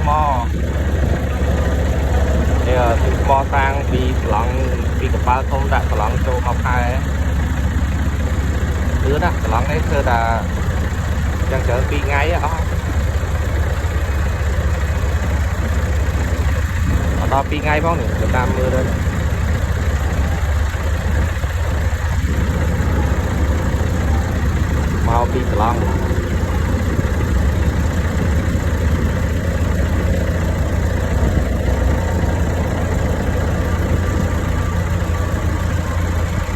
mò thì từ mò sang vì lòng vì cái bao thông đã lòng châu học hai đứa đó lòng đấy thưa là chẳng chờ bị ngay á đó bị ngay bao nữa người ta mưa lên mau bị lòng